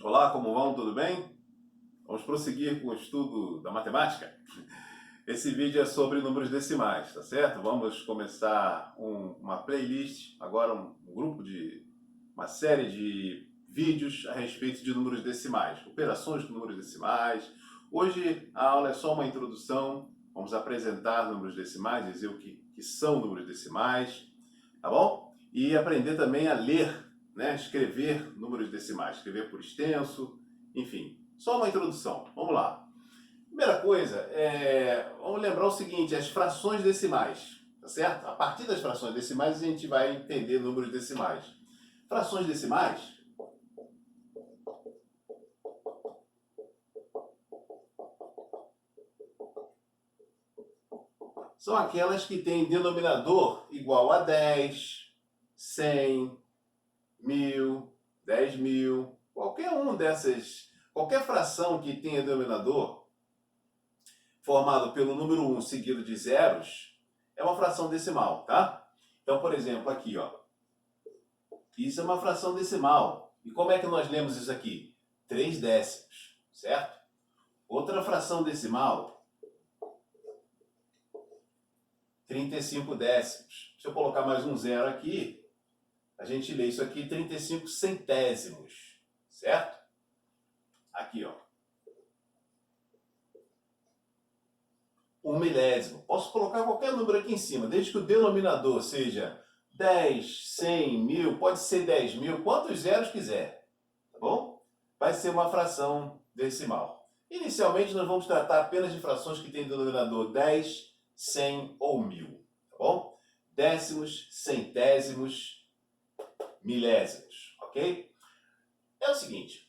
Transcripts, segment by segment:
Olá, como vão? Tudo bem? Vamos prosseguir com o estudo da matemática. Esse vídeo é sobre números decimais, tá certo? Vamos começar uma playlist, agora um grupo de uma série de vídeos a respeito de números decimais, operações com números decimais. Hoje a aula é só uma introdução, vamos apresentar números decimais, dizer o que são números decimais, tá bom? E aprender também a ler, né? Escrever números decimais, escrever por extenso, enfim. Só uma introdução, vamos lá. Primeira coisa, vamos lembrar o seguinte, as frações decimais, tá certo? A partir das frações decimais a gente vai entender números decimais. Frações decimais são aquelas que têm denominador igual a 10, 100, 1000, 10.000, qualquer fração que tenha denominador formado pelo número 1 seguido de zeros, é uma fração decimal, tá? Então, por exemplo, aqui, ó, isso é uma fração decimal. E como é que nós lemos isso aqui? 3 décimos, certo? Outra fração decimal, 35 décimos. Se eu colocar mais um zero aqui, a gente lê isso aqui 35 centésimos, certo? Aqui, ó. 1 milésimo. Posso colocar qualquer número aqui em cima, desde que o denominador seja 10, 100, 1000, pode ser 10.000, quantos zeros quiser, tá bom? Vai ser uma fração decimal. Inicialmente nós vamos tratar apenas de frações que têm denominador 10, 100 ou 1000, tá bom? Décimos, centésimos, milésimos, ok? É o seguinte,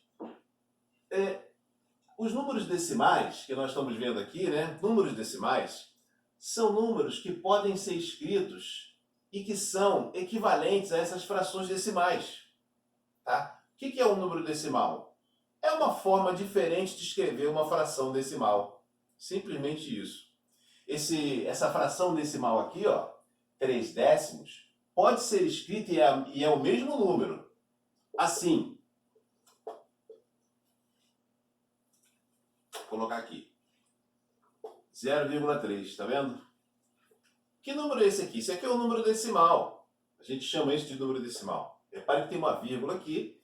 os números decimais que nós estamos vendo aqui, né? Números decimais são números que podem ser escritos e que são equivalentes a essas frações decimais, tá? O que é um número decimal? É uma forma diferente de escrever uma fração decimal. Simplesmente isso. Essa fração decimal aqui, ó, 3 décimos, pode ser escrita e é o mesmo número. Assim, vou colocar aqui, 0,3, tá vendo? Que número é esse aqui? Esse aqui é o número decimal. A gente chama isso de número decimal. Repare que tem uma vírgula aqui,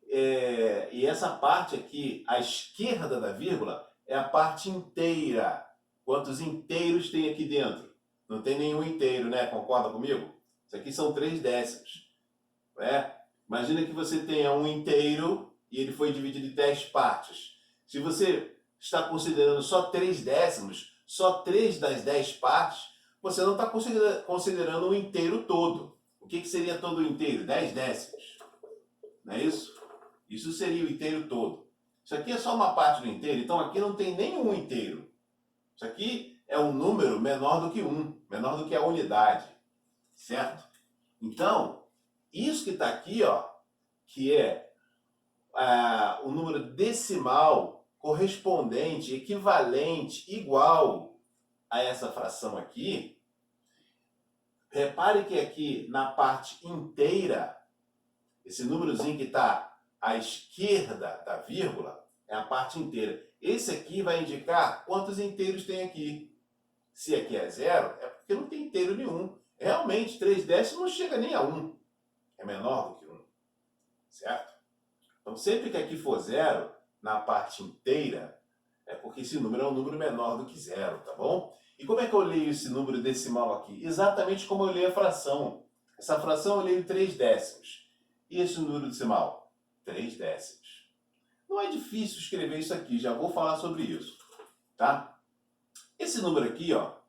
e essa parte aqui, à esquerda da vírgula, é a parte inteira. Quantos inteiros tem aqui dentro? Não tem nenhum inteiro, né? Concorda comigo? Isso aqui são 3 décimos. Né? Imagina que você tenha um inteiro e ele foi dividido em 10 partes. Se você está considerando só 3 décimos, só 3 das 10 partes, você não está considerando o inteiro todo. O que seria todo o inteiro? 10 décimos. Não é isso? Isso seria o inteiro todo. Isso aqui é só uma parte do inteiro, então aqui não tem nenhum inteiro. Isso aqui é um número menor do que 1, menor do que a unidade. Certo? Então, isso que está aqui, ó, que é o número decimal correspondente, equivalente, igual a essa fração aqui, repare que aqui na parte inteira, esse númerozinho que está à esquerda da vírgula, é a parte inteira. Esse aqui vai indicar quantos inteiros tem aqui. Se aqui é 0, é porque não tem inteiro nenhum. Realmente, 3 décimos não chega nem a 1. É menor do que 1. Certo? Então, sempre que aqui for 0, na parte inteira, é porque esse número é um número menor do que 0, tá bom? E como é que eu leio esse número decimal aqui? Exatamente como eu leio a fração. Essa fração eu leio 3 décimos. E esse número decimal? 3 décimos. Não é difícil escrever isso aqui, já vou falar sobre isso. Tá? Esse número aqui, ó,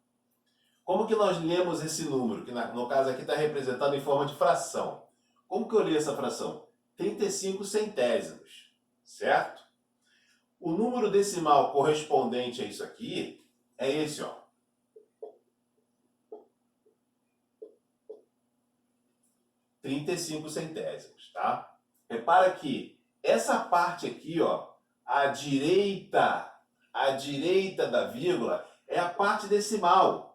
como que nós lemos esse número, que no caso aqui está representado em forma de fração? Como que eu leio essa fração? 35 centésimos, certo? O número decimal correspondente a isso aqui é esse, ó. 35 centésimos, tá? Repara que essa parte aqui, ó, à direita da vírgula, é a parte decimal.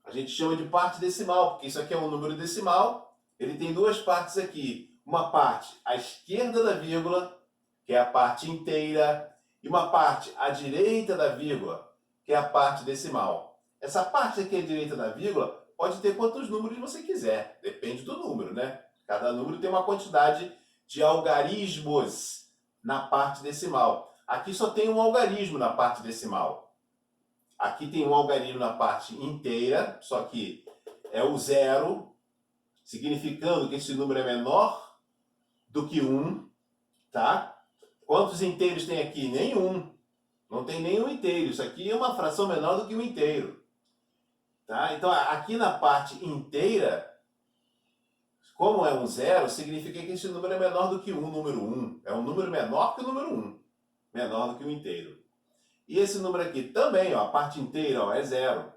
A gente chama de parte decimal, porque isso aqui é um número decimal ele tem duas partes aqui. Uma parte à esquerda da vírgula, que é a parte inteira, e uma parte à direita da vírgula, que é a parte decimal. Essa parte aqui à direita da vírgula pode ter quantos números você quiser, depende do número, né? Cada número tem uma quantidade de algarismos na parte decimal. Aqui só tem um algarismo na parte decimal. Aqui tem um algarismo na parte inteira, só que é o zero, significando que esse número é menor do que 1, tá? Quantos inteiros tem aqui? Nenhum. Não tem nenhum inteiro. Isso aqui é uma fração menor do que um inteiro. Tá? Então, aqui na parte inteira, como é um zero, significa que esse número é menor do que o número 1. É um número menor que o número 1. Menor do que o inteiro. E esse número aqui também, ó, a parte inteira, ó, é zero.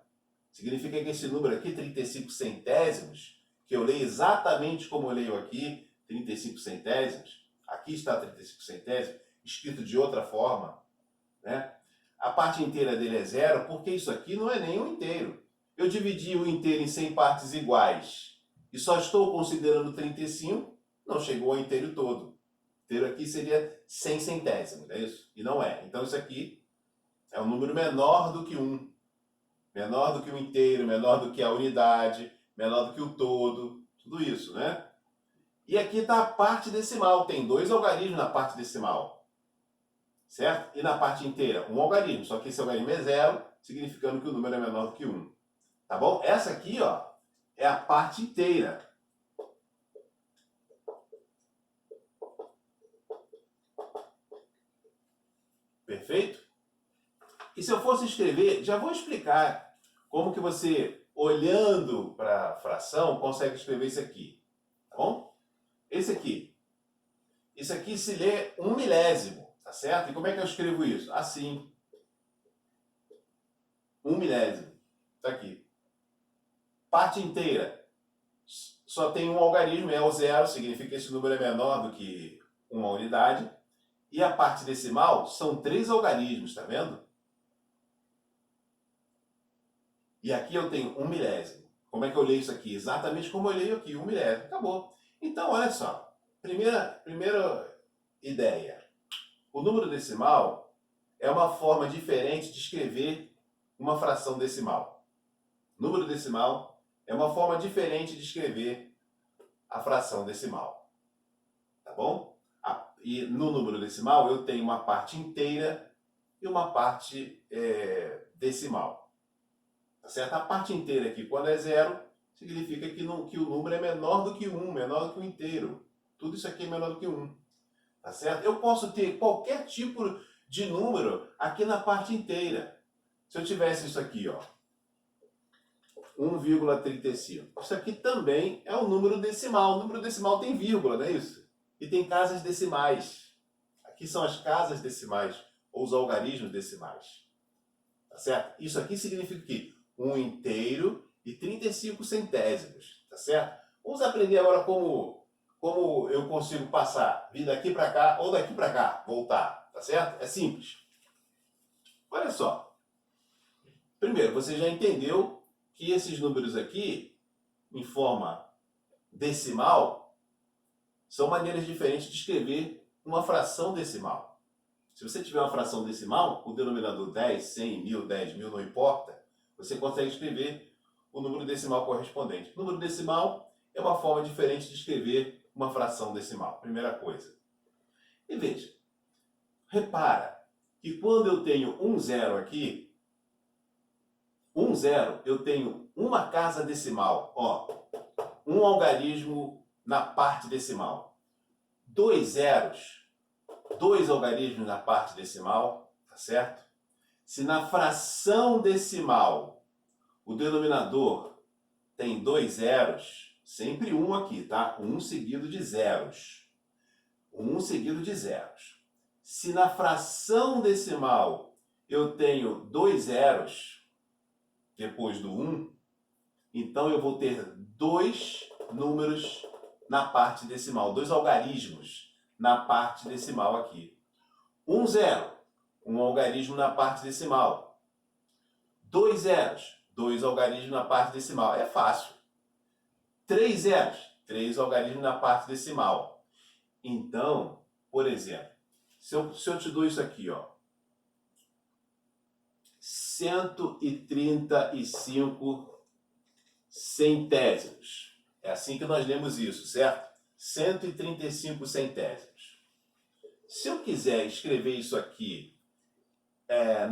Significa que esse número aqui, 35 centésimos, que eu leio exatamente como eu leio aqui, 35 centésimos, aqui está 35 centésimos, escrito de outra forma, né? A parte inteira dele é zero, porque isso aqui não é nem um inteiro. Eu dividi o inteiro em 100 partes iguais e só estou considerando 35, não chegou ao inteiro todo. O inteiro aqui seria 100 centésimos, não é isso? E não é. Então isso aqui é um número menor do que 1. Menor do que o inteiro, menor do que a unidade, menor do que o todo, tudo isso, né? E aqui está a parte decimal, tem 2 algarismos na parte decimal, certo? E na parte inteira, um algarismo, só que esse algarismo é zero, significando que o número é menor do que 1. Tá bom? Essa aqui, ó, é a parte inteira. Perfeito? E se eu fosse escrever, já vou explicar como que você, olhando para a fração, consegue escrever isso aqui. Tá bom? Esse aqui. Isso aqui se lê 1 milésimo, tá certo? E como é que eu escrevo isso? Assim. 1 milésimo. Tá aqui. Parte inteira. Só tem um algarismo, é o zero, significa que esse número é menor do que uma unidade. E a parte decimal são 3 algarismos, tá vendo? E aqui eu tenho 1 milésimo. Como é que eu leio isso aqui? Exatamente como eu leio aqui, 1 milésimo. Acabou. Então, olha só. Primeira ideia. O número decimal é uma forma diferente de escrever uma fração decimal. Número decimal é uma forma diferente de escrever a fração decimal. Tá bom? E no número decimal eu tenho uma parte inteira e uma parte decimal. Tá certo? A parte inteira aqui, quando é zero, significa que o número é menor do que 1, menor do que 1 inteiro. Tudo isso aqui é menor do que 1. Tá certo? Eu posso ter qualquer tipo de número aqui na parte inteira. Se eu tivesse isso aqui, ó, 1,35. Isso aqui também é um número decimal. O número decimal tem vírgula, não é isso? E tem casas decimais. Aqui são as casas decimais, ou os algarismos decimais. Tá certo? Isso aqui significa que 1 inteiro e 35 centésimos. Tá certo? Vamos aprender agora como eu consigo passar, vir daqui para cá ou daqui para cá, voltar. Tá certo? É simples. Olha só. Primeiro, você já entendeu que esses números aqui, em forma decimal, são maneiras diferentes de escrever uma fração decimal. Se você tiver uma fração decimal, o denominador 10, 100, 1000, 10.000, não importa, você consegue escrever o número decimal correspondente. O número decimal é uma forma diferente de escrever uma fração decimal, primeira coisa. E veja, repara que quando eu tenho um zero aqui, um zero, eu tenho uma casa decimal, ó, um algarismo na parte decimal. 2 zeros, 2 algarismos na parte decimal, tá certo? Se na fração decimal o denominador tem 2 zeros, sempre um aqui, tá? Um seguido de zeros. Um seguido de zeros. Se na fração decimal eu tenho 2 zeros depois do 1, então eu vou ter 2 números na parte decimal, 2 algarismos na parte decimal aqui. 1 zero, um algarismo na parte decimal. 2 zeros, 2 algarismos na parte decimal. É fácil. 3 zeros, 3 algarismos na parte decimal. Então, por exemplo, se eu te dou isso aqui, ó, 135 centésimos. É assim que nós lemos isso, certo? 135 centésimos. Se eu quiser escrever isso aqui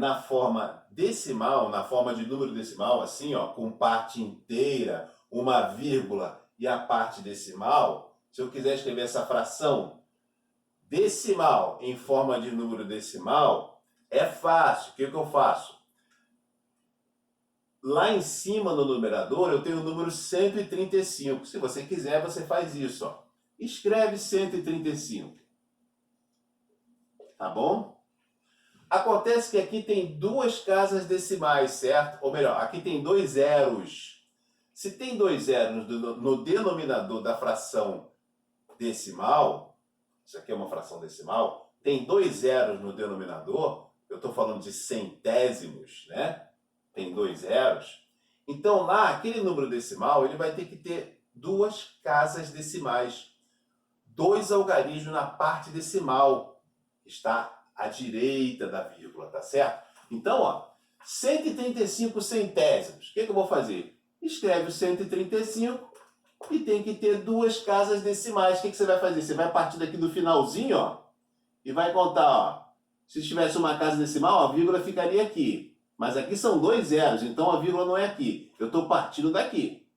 na forma decimal, na forma de número decimal, assim, ó, com parte inteira, uma vírgula e a parte decimal, se eu quiser escrever essa fração decimal em forma de número decimal, é fácil. O que eu faço? Lá em cima no numerador eu tenho o número 135. Se você quiser, você faz isso, ó. Escreve 135. Tá bom? Acontece que aqui tem duas casas decimais, certo? Ou melhor, aqui tem 2 zeros. Se tem 2 zeros no denominador da fração decimal, isso aqui é uma fração decimal, tem 2 zeros no denominador, eu estou falando de centésimos, né? Tem 2 zeros. Então lá, aquele número decimal, ele vai ter que ter duas casas decimais. 2 algarismos na parte decimal, que está à direita da vírgula, tá certo? Então, ó, 135 centésimos. O que eu vou fazer? Escreve o 135 e tem que ter duas casas decimais. O que você vai fazer? Você vai partir daqui do finalzinho, ó, e vai contar, ó. Se tivesse uma casa decimal, a vírgula ficaria aqui. Mas aqui são 2 zeros, então a vírgula não é aqui. Eu estou partindo daqui.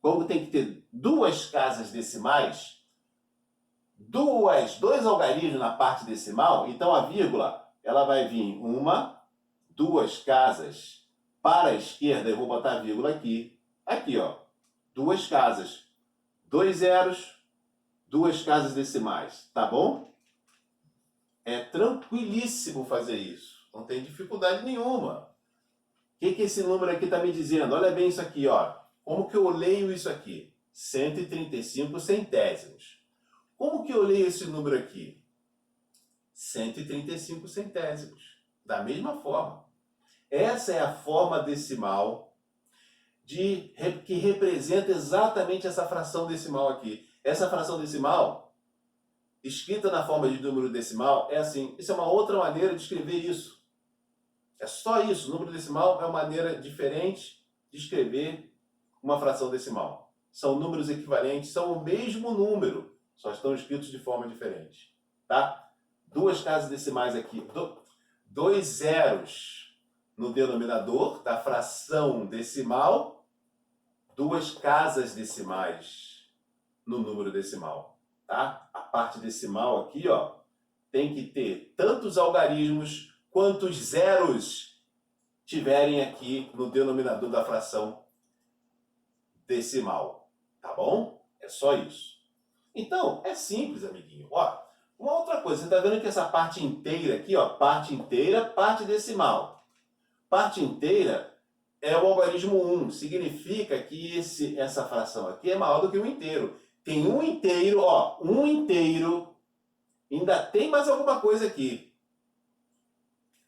Como tem que ter duas casas decimais, dois algarismos na parte decimal, então a vírgula ela vai vir duas casas para a esquerda, eu vou botar a vírgula aqui, ó, duas casas, 2 zeros, duas casas decimais, tá bom? É tranquilíssimo fazer isso, não tem dificuldade nenhuma. O que esse número aqui está me dizendo? Olha bem isso aqui, ó. Como que eu leio isso aqui? 135 centésimos. Como que eu leio esse número aqui? 135 centésimos. Da mesma forma. Essa é a forma decimal que representa exatamente essa fração decimal aqui. Essa fração decimal, escrita na forma de número decimal, é assim. Isso é uma outra maneira de escrever isso. É só isso. O número decimal é uma maneira diferente de escrever uma fração decimal. São números equivalentes, são o mesmo número, só estão escritos de forma diferente, tá? Duas casas decimais aqui, 2 zeros no denominador da fração decimal, duas casas decimais no número decimal, tá? A parte decimal aqui, ó, tem que ter tantos algarismos quantos zeros tiverem aqui no denominador da fração decimal, tá bom? É só isso. Então, é simples, amiguinho. Ó, uma outra coisa, você está vendo que essa parte inteira aqui, ó, parte inteira, parte decimal. Parte inteira é o algarismo 1, significa que essa fração aqui é maior do que um inteiro. Tem um inteiro, ó, um inteiro, ainda tem mais alguma coisa aqui.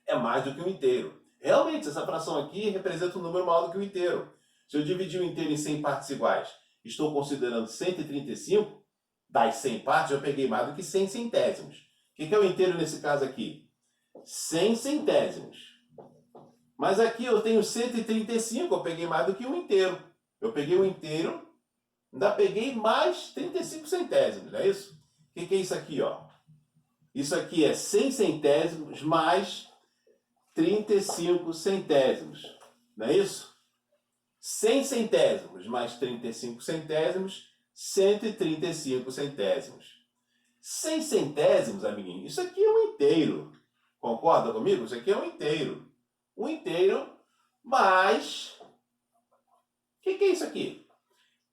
É mais do que um inteiro. Realmente, essa fração aqui representa um número maior do que um inteiro. Se eu dividir o inteiro em 100 partes iguais, estou considerando 135, das 100 partes, eu peguei mais do que 100 centésimos. O que é o inteiro nesse caso aqui? 100 centésimos. Mas aqui eu tenho 135, eu peguei mais do que um inteiro. Eu peguei um inteiro, ainda peguei mais 35 centésimos, não é isso? O que é isso aqui, ó? Isso aqui é 100 centésimos mais 35 centésimos, não é isso? 100 centésimos mais 35 centésimos, 135 centésimos. 100 centésimos, amiguinho, isso aqui é um inteiro. Concorda comigo? Isso aqui é um inteiro. Um inteiro mais... O que é isso aqui?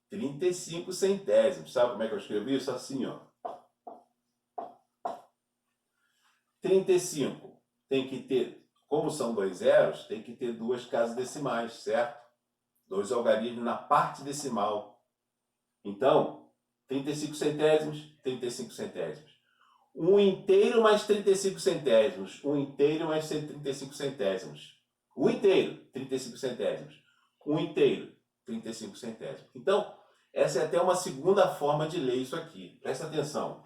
35 centésimos. Sabe como é que eu escrevo isso? Assim, ó. 35 tem que ter, como são 2 zeros, tem que ter duas casas decimais, certo? 2 algarismos na parte decimal. Então, 35 centésimos, 35 centésimos. Um inteiro mais 35 centésimos. Um inteiro mais 135 centésimos. Um inteiro, 35 centésimos. Um inteiro, 35 centésimos. Então, Essa é até uma segunda forma de ler isso aqui. Presta atenção.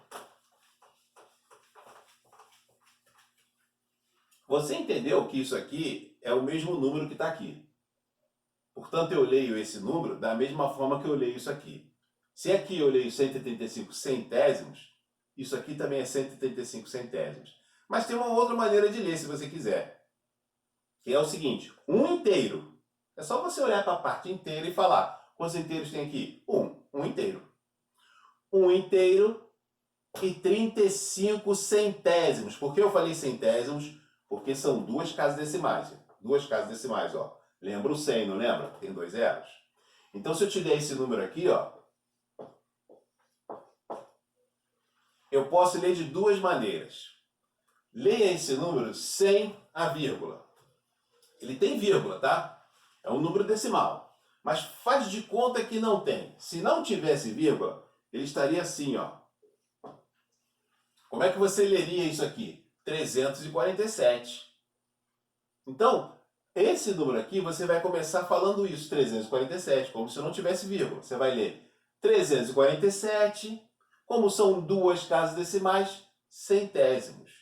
Você entendeu que isso aqui é o mesmo número que está aqui. Portanto, eu leio esse número da mesma forma que eu leio isso aqui. Se aqui eu leio 135 centésimos, isso aqui também é 135 centésimos. Mas tem uma outra maneira de ler, se você quiser. Que é o seguinte, 1 inteiro. É só você olhar para a parte inteira e falar, quantos inteiros tem aqui? 1 inteiro. 1 inteiro e 35 centésimos. Por que eu falei centésimos? Porque são duas casas decimais. Duas casas decimais, ó. Lembra o 100, não lembra? Tem 2 zeros. Então, se eu te der esse número aqui, ó, eu posso ler de duas maneiras. Leia esse número sem a vírgula. Ele tem vírgula, tá? É um número decimal. Mas faz de conta que não tem. Se não tivesse vírgula, ele estaria assim, ó. Como é que você leria isso aqui? 347. Então, esse número aqui, você vai começar falando isso, 347, como se não tivesse vírgula. Você vai ler 347, como são duas casas decimais, centésimos.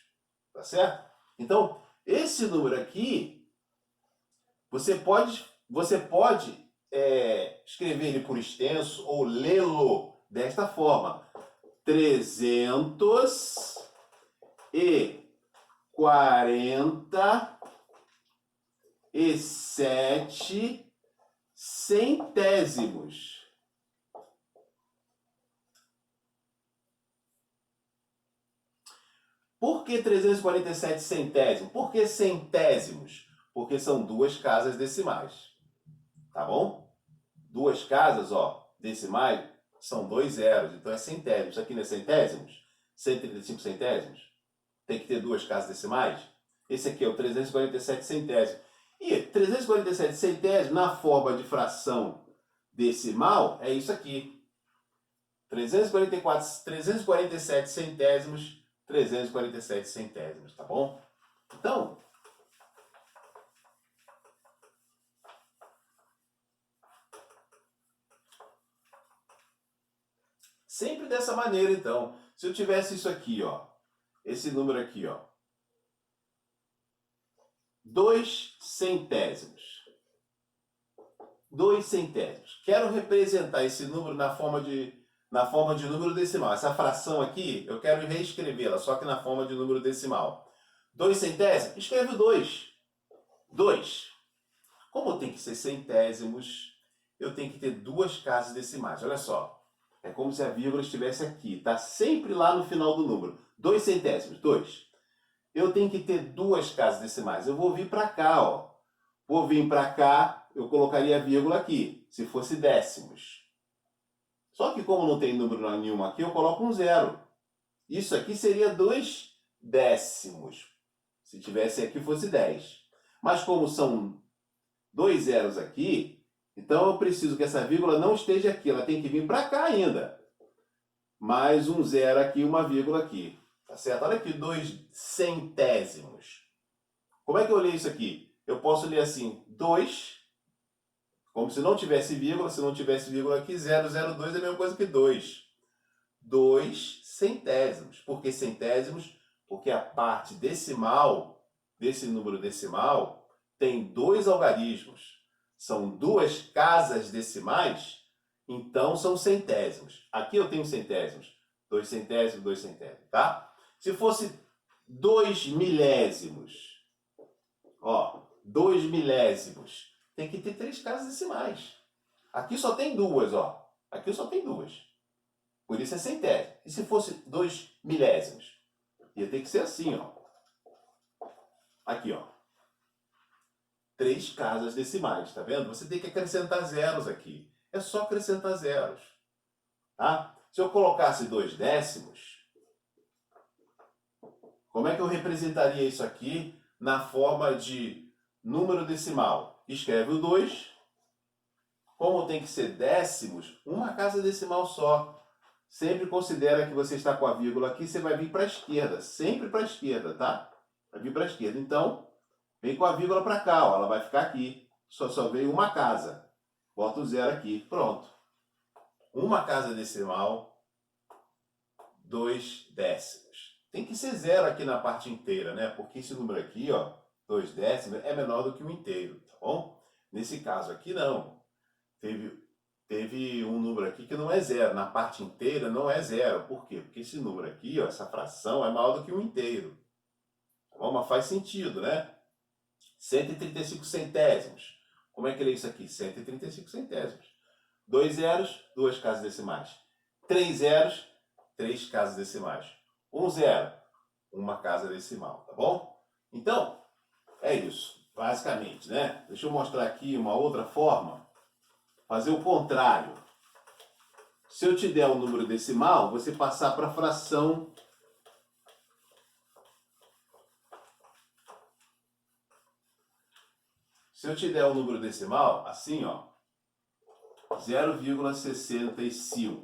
Tá certo? Então, esse número aqui, você pode escrever ele por extenso ou lê-lo desta forma. 347 centésimos. Por que 347 centésimos? Por que centésimos? Porque são duas casas decimais. Tá bom? Duas casas, ó, decimais, são 2 zeros, então é centésimos. Isso aqui não é centésimos? 135 centésimos? Tem que ter duas casas decimais? Esse aqui é o 347 centésimos. E 347 centésimos, na forma de fração decimal, é isso aqui. 347 centésimos, 347 centésimos, tá bom? Então, sempre dessa maneira, então. Se eu tivesse isso aqui, ó, esse número aqui, ó, 2 centésimos. 2 centésimos. Quero representar esse número na forma de número decimal. Essa fração aqui, eu quero reescrevê-la, só que na forma de número decimal. 2 centésimos? Escrevo 2. 2. Como tem que ser centésimos, eu tenho que ter duas casas decimais. Olha só. É como se a vírgula estivesse aqui. Está sempre lá no final do número. 2 centésimos. 2. Eu tenho que ter duas casas decimais. Eu vou vir para cá, ó. Vou vir para cá, eu colocaria a vírgula aqui, se fosse décimos. Só que como não tem número nenhum aqui, eu coloco um zero. Isso aqui seria 2 décimos. Se tivesse aqui, fosse 10. Mas como são 2 zeros aqui, então eu preciso que essa vírgula não esteja aqui. Ela tem que vir para cá ainda. Mais um zero aqui, uma vírgula aqui. Tá certo? Olha aqui, 2 centésimos. Como é que eu leio isso aqui? Eu posso ler assim, 2, como se não tivesse vírgula. Se não tivesse vírgula aqui, 002 é a mesma coisa que 2. 2 centésimos. Por que centésimos? Porque a parte decimal desse número decimal tem dois algarismos. São duas casas decimais, então são centésimos. Aqui eu tenho centésimos. 2 centésimos, 2 centésimos, tá? Se fosse 2 milésimos, ó, 2 milésimos, tem que ter 3 casas decimais. Aqui só tem duas, ó. Aqui só tem duas. Por isso é centésimo. E se fosse 2 milésimos? Ia ter que ser assim, ó. Aqui, ó. 3 casas decimais, tá vendo? Você tem que acrescentar zeros aqui. É só acrescentar zeros. Tá? Se eu colocasse 2 décimos, como é que eu representaria isso aqui na forma de número decimal? Escreve o 2. Como tem que ser décimos, uma casa decimal só. Sempre considera que você está com a vírgula aqui, você vai vir para a esquerda. Sempre para a esquerda, tá? Vai vir para a esquerda. Então, vem com a vírgula para cá, ó. Ela vai ficar aqui. Só veio uma casa. Bota o zero aqui. Pronto. uma casa decimal, 2 décimos. Tem que ser zero aqui na parte inteira, né? Porque esse número aqui, ó, 2 décimos, é menor do que um inteiro, tá bom? Nesse caso aqui, não. Teve um número aqui que não é zero. Na parte inteira não é zero. Por quê? Porque esse número aqui, ó, essa fração, é maior do que um inteiro. Tá bom? Mas faz sentido, né? 135 centésimos. Como é que é isso aqui? 135 centésimos. 2 zeros, 2 casas decimais. 3 zeros, 3 casas decimais. 1 zero, uma casa decimal, tá bom? Então, é isso, basicamente, né? Deixa eu mostrar aqui uma outra forma. Fazer o contrário. Se eu te der um número decimal, você passar para a fração. Se eu te der um número decimal, assim, ó, 0,65.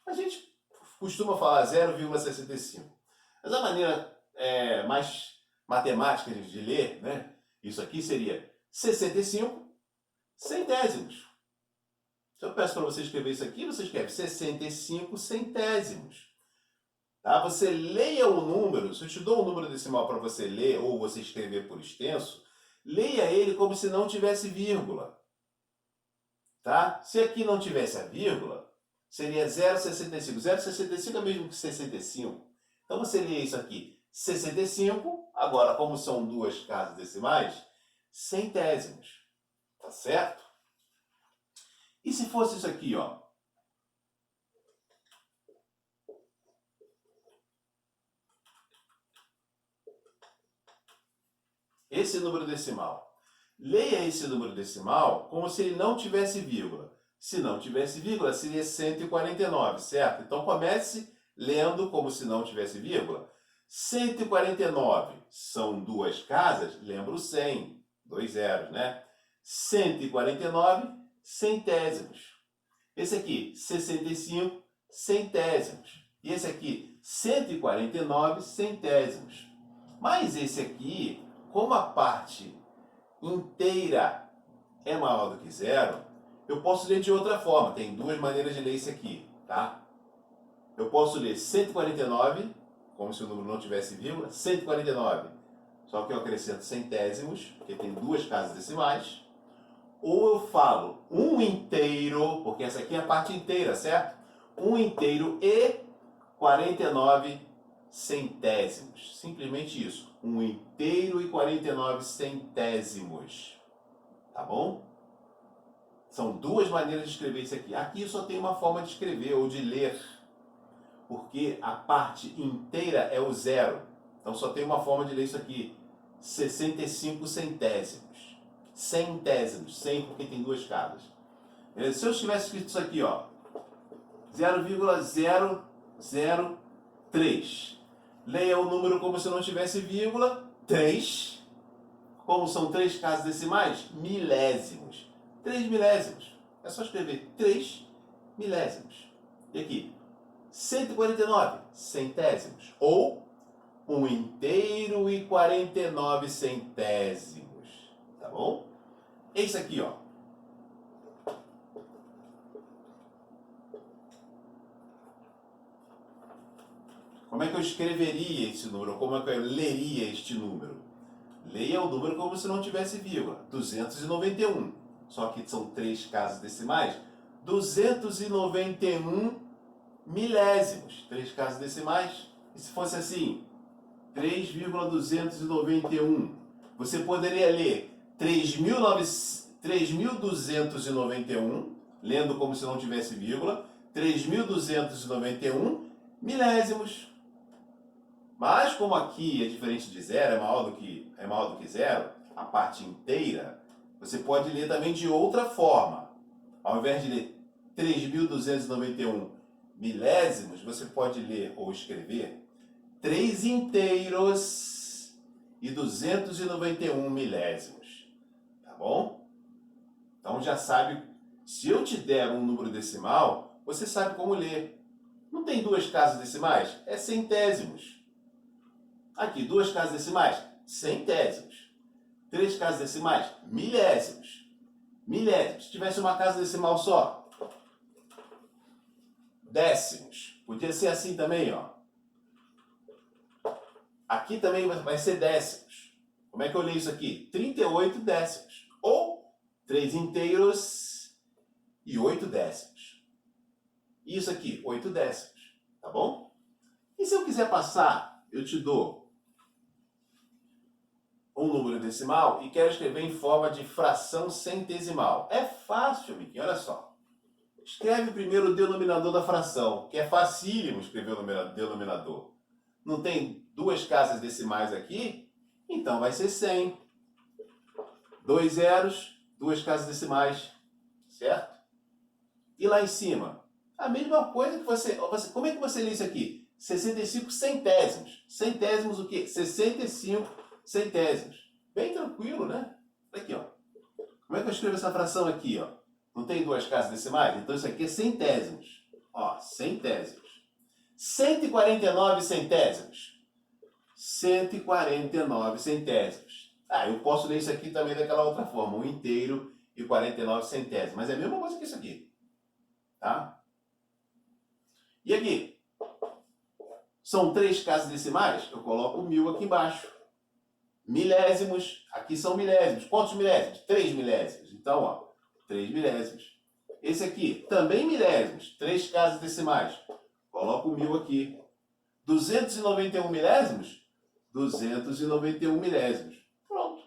A gente costuma falar 0,65. Mas a maneira mais matemática de ler, né? Isso aqui seria 65 centésimos. Se eu peço para você escrever isso aqui, você escreve 65 centésimos. Tá? Você leia o número, se eu te dou um número decimal para você ler ou você escrever por extenso, leia ele como se não tivesse vírgula. Tá? Se aqui não tivesse a vírgula, seria 0,65. 0,65 é mesmo que 65. Então você lê isso aqui, 65, agora como são duas casas decimais, centésimos. Tá certo? E se fosse isso aqui, ó? Esse número decimal. Leia esse número decimal como se ele não tivesse vírgula. Se não tivesse vírgula, seria 149, certo? Então comece lendo como se não tivesse vírgula. 149 são duas casas, lembra o 100, 2 zeros, né? 149 centésimos. Esse aqui, 65 centésimos. E esse aqui, 149 centésimos. Mas esse aqui, como a parte inteira é maior do que zero, eu posso ler de outra forma. Tem duas maneiras de ler isso aqui, tá? Eu posso ler 149, como se o número não tivesse vírgula, 149, só que eu acrescento centésimos, porque tem duas casas decimais. Ou eu falo um inteiro, porque essa aqui é a parte inteira, certo? Um inteiro e 49 centésimos. Simplesmente isso. Um inteiro e 49 centésimos. Tá bom? São duas maneiras de escrever isso aqui. Aqui só tem uma forma de escrever ou de ler, porque a parte inteira é o zero. Então só tem uma forma de ler isso aqui. 65 centésimos. Centésimos. 100 porque tem duas casas. Se eu tivesse escrito isso aqui, ó, 0,003. Leia o número como se não tivesse vírgula. 3. Como são três casas decimais? Milésimos. 3 milésimos. É só escrever 3 milésimos. E aqui, 149 centésimos. Ou 1 inteiro e 49 centésimos. Tá bom? Esse aqui, ó. Como é que eu escreveria esse número? Como é que eu leria este número? Leia o número como se não tivesse vírgula. 291. Só que são três casas decimais. 291 milésimos. Três casas decimais. E se fosse assim? 3,291. Você poderia ler 3.291, lendo como se não tivesse vírgula. 3.291 milésimos. Mas como aqui é diferente de zero, é maior do que zero, a parte inteira, você pode ler também de outra forma. Ao invés de ler 3.291 milésimos, você pode ler ou escrever 3 inteiros e 291 milésimos. Tá bom? Então já sabe, se eu te der um número decimal, você sabe como ler. Não tem duas casas decimais? É centésimos. Aqui, duas casas decimais? Centésimos. Três casas decimais? Milésimos. Milésimos. Se tivesse uma casa decimal só, décimos. Podia ser assim também, ó. Aqui também vai ser décimos. Como é que eu leio isso aqui? 38 décimos. Ou 3 inteiros e 8 décimos. Isso aqui, 8 décimos. Tá bom? E se eu quiser passar, eu te dou um número decimal e quero escrever em forma de fração centesimal. É fácil, amiguinho, olha só. Escreve primeiro o denominador da fração, que é facílimo escrever o denominador. Não tem duas casas decimais aqui? Então vai ser 100. 2 zeros, duas casas decimais, certo? E lá em cima? A mesma coisa que você... Como é que você lê isso aqui? 65 centésimos. Centésimos o quê? 65 centésimos. Bem tranquilo, né? Aqui, ó. Como é que eu escrevo essa fração aqui, ó? Não tem duas casas decimais? Então isso aqui é centésimos. Ó, centésimos. 149 centésimos. 149 centésimos. Ah, eu posso ler isso aqui também daquela outra forma. 1 inteiro e 49 centésimos. Mas é a mesma coisa que isso aqui. Tá? E aqui? São 3 casas decimais? Eu coloco 1000 aqui embaixo. Milésimos. Aqui são milésimos. Quantos milésimos? 3 milésimos. Então, ó. 3 milésimos. Esse aqui, também milésimos, 3 casas decimais. Coloco 1000 aqui. 291 milésimos? 291 milésimos. Pronto.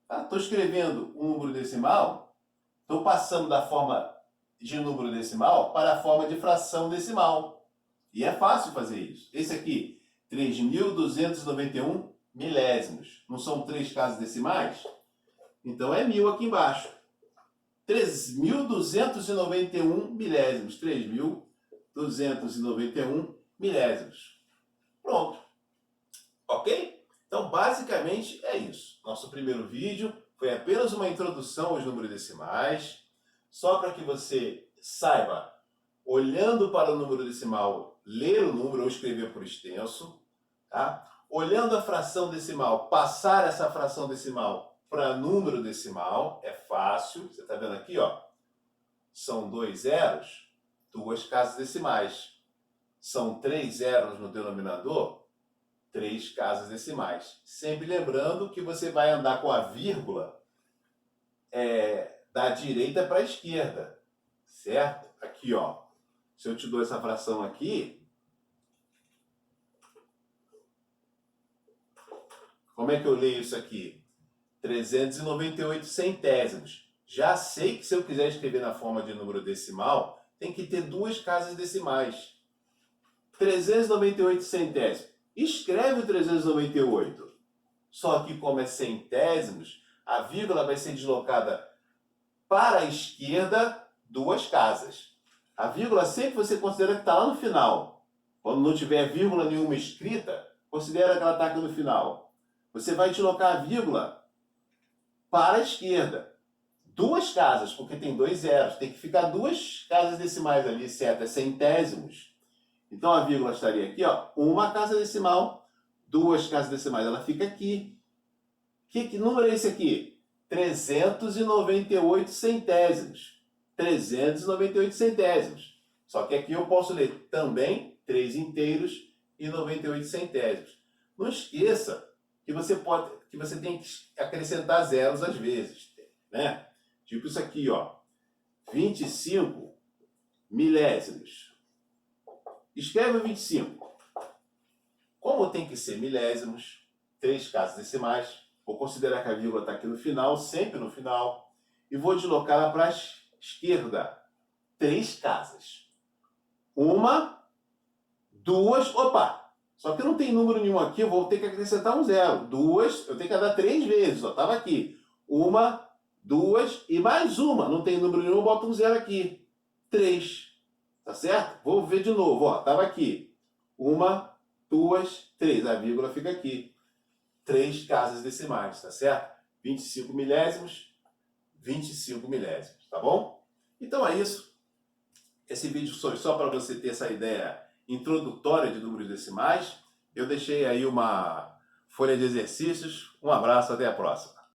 Estou escrevendo um número decimal, estou passando da forma de número decimal para a forma de fração decimal. E é fácil fazer isso. Esse aqui, 3.291 milésimos. Não são 3 casas decimais? Então é 1000 aqui embaixo. 3.291 milésimos. 3.291 milésimos. Pronto. Ok? Então, basicamente, é isso. Nosso primeiro vídeo foi apenas uma introdução aos números decimais, só para que você saiba, olhando para o número decimal, ler o número ou escrever por extenso, tá? Olhando a fração decimal, passar essa fração decimal para número decimal, é fácil. Você está vendo aqui, ó? São 2 zeros, 2 casas decimais. São 3 zeros no denominador, 3 casas decimais. Sempre lembrando que você vai andar com a vírgula da direita para a esquerda, certo? Aqui, ó. Se eu te dou essa fração aqui, como é que eu leio isso aqui? 398 centésimos. Já sei que se eu quiser escrever na forma de número decimal, tem que ter 2 casas decimais. 398 centésimos. Escreve o 398. Só que como é centésimos, a vírgula vai ser deslocada para a esquerda 2 casas. A vírgula sempre você considera que está lá no final. Quando não tiver vírgula nenhuma escrita, considera que ela está aqui no final. Você vai deslocar a vírgula para a esquerda. 2 casas, porque tem 2 zeros. Tem que ficar 2 casas decimais ali, certo? É centésimos. Então a vírgula estaria aqui, ó. 1 casa decimal, 2 casas decimais. Ela fica aqui. Que número é esse aqui? 398 centésimos. 398 centésimos. Só que aqui eu posso ler também 3 inteiros e 98 centésimos. Não esqueça que você tem que acrescentar zeros às vezes, né? Tipo isso aqui, ó. 25 milésimos. Escreve o 25. Como tem que ser milésimos, 3 casas decimais, vou considerar que a vírgula está aqui no final, sempre no final, e vou deslocá-la para a esquerda. 3 casas. 1, 2, opa! Só que não tem número nenhum aqui, eu vou ter que acrescentar um zero. 2, eu tenho que dar 3 vezes, ó, estava aqui. 1, 2 e mais uma. Não tem número nenhum, eu boto um zero aqui. 3. Tá certo? Vou ver de novo, ó, estava aqui. 1, 2, 3. A vírgula fica aqui. 3 casas decimais, tá certo? 25 milésimos, 25 milésimos, tá bom? Então é isso. Esse vídeo foi só para você ter essa ideia introdutória de números decimais. Eu deixei aí uma folha de exercícios. Um abraço, até a próxima.